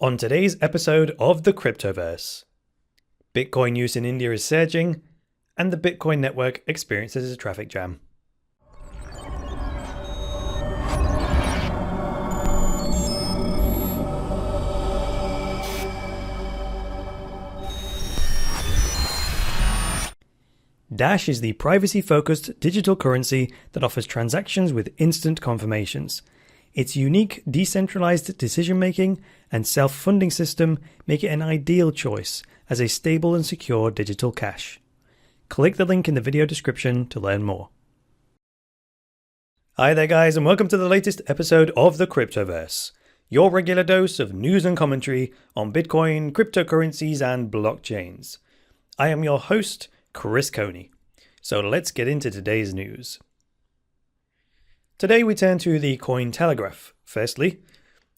On today's episode of the Cryptoverse, Bitcoin use in India is surging, and the Bitcoin network experiences a traffic jam. Dash is the privacy-focused digital currency that offers transactions with instant confirmations. Its unique, decentralized decision-making and self-funding system make it an ideal choice as a stable and secure digital cash. Click the link in the video description to learn more. Hi there guys, and welcome to the latest episode of the Cryptoverse, your regular dose of news and commentary on Bitcoin, cryptocurrencies and blockchains. I am your host, Chris Coney. So let's get into today's news. Today we turn to the Cointelegraph, firstly,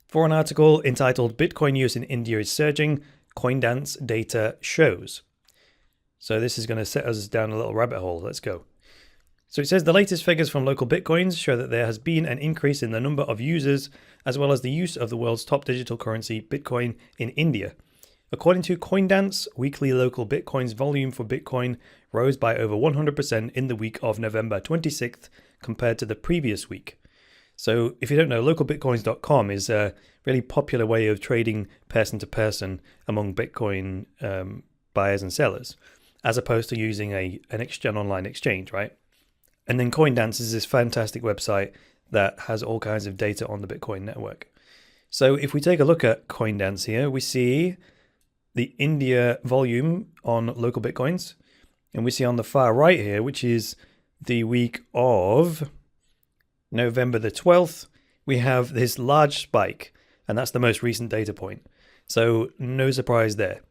for an article entitled Bitcoin use in India is surging, Coindance data shows. So this is going to set us down a little rabbit hole. Let's go. So it says the latest figures from LocalBitcoins show that there has been an increase in the number of users as well as the use of the world's top digital currency, Bitcoin, in India. According to Coindance, weekly local Bitcoins volume for Bitcoin rose by over 100% in the week of November 26th compared to the previous week. So if you don't know, localbitcoins.com is a really popular way of trading person to person among Bitcoin buyers and sellers, as opposed to using an online exchange, right? And then Coindance is this fantastic website that has all kinds of data on the Bitcoin network. So if we take a look at Coindance here, we see the India volume on local Bitcoins. And we see on the far right here, which is the week of November the 12th, we have this large spike. And that's the most recent data point. So no surprise there.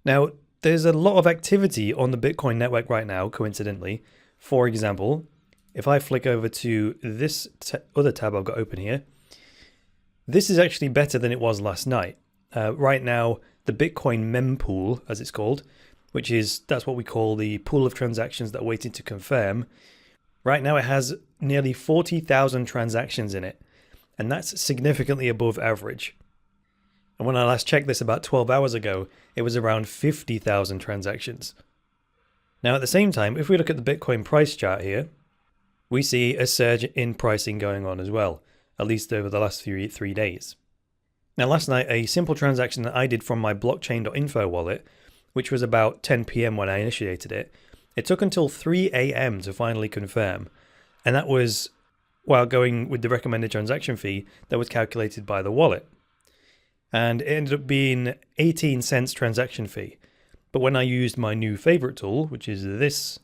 Now, there's a lot of activity on the Bitcoin network right now, coincidentally. For example, if I flick over to this other tab I've got open here, this is actually better than it was last night. Right now, the Bitcoin mempool, as it's called, that's what we call the pool of transactions that are waiting to confirm. Right now it has nearly 40,000 transactions in it, and that's significantly above average. And when I last checked this about 12 hours ago, it was around 50,000 transactions. Now at the same time, if we look at the Bitcoin price chart here, we see a surge in pricing going on as well, at least over the last three days. Now last night, a simple transaction that I did from my blockchain.info wallet, which was about 10 PM when I initiated it, it took until 3 AM to finally confirm. And that was while going with the recommended transaction fee that was calculated by the wallet. And it ended up being 18 cents transaction fee. But when I used my new favorite tool, which is this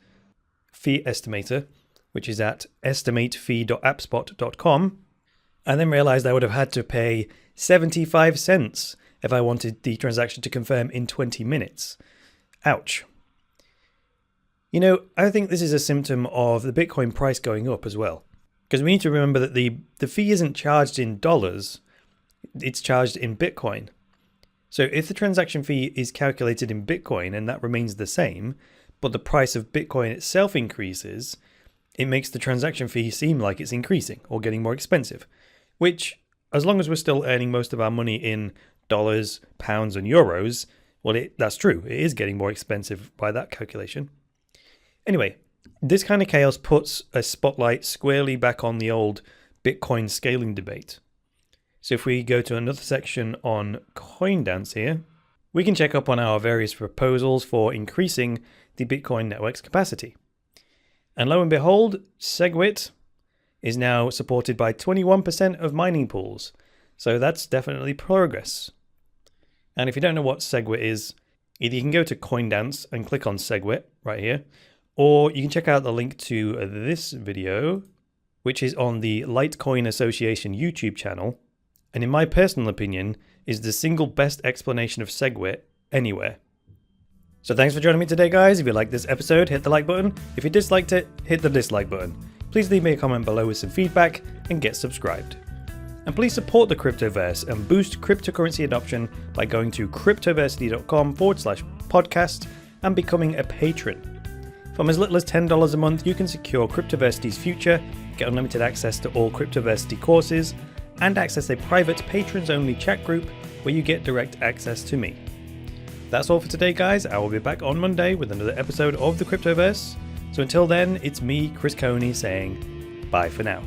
fee estimator, which is at estimatefee.appspot.com, I then realized I would have had to pay 75 cents if I wanted the transaction to confirm in 20 minutes. Ouch. You know, I think this is a symptom of the Bitcoin price going up as well. Because we need to remember that the fee isn't charged in dollars, it's charged in Bitcoin. So if the transaction fee is calculated in Bitcoin and that remains the same, but the price of Bitcoin itself increases, it makes the transaction fee seem like it's increasing or getting more expensive. Which, as long as we're still earning most of our money in dollars, pounds, and euros, well, that's true. It is getting more expensive by that calculation. Anyway, this kind of chaos puts a spotlight squarely back on the old Bitcoin scaling debate. So if we go to another section on Coindance here, we can check up on our various proposals for increasing the Bitcoin network's capacity. And lo and behold, SegWit is now supported by 21% of mining pools. So that's definitely progress. And if you don't know what SegWit is, either you can go to Coindance and click on SegWit right here, or you can check out the link to this video, which is on the Litecoin Association YouTube channel, and in my personal opinion, is the single best explanation of SegWit anywhere. So thanks for joining me today, guys. If you liked this episode, hit the like button. If you disliked it, hit the dislike button. Please leave me a comment below with some feedback and get subscribed. And please support the Cryptoverse and boost cryptocurrency adoption by going to cryptoversity.com/podcast and becoming a patron. From as little as $10 a month, you can secure Cryptoversity's future, get unlimited access to all Cryptoversity courses, and access a private patrons-only chat group where you get direct access to me. That's all for today, guys. I will be back on Monday with another episode of the Cryptoverse. So until then, it's me, Chris Coney, saying bye for now.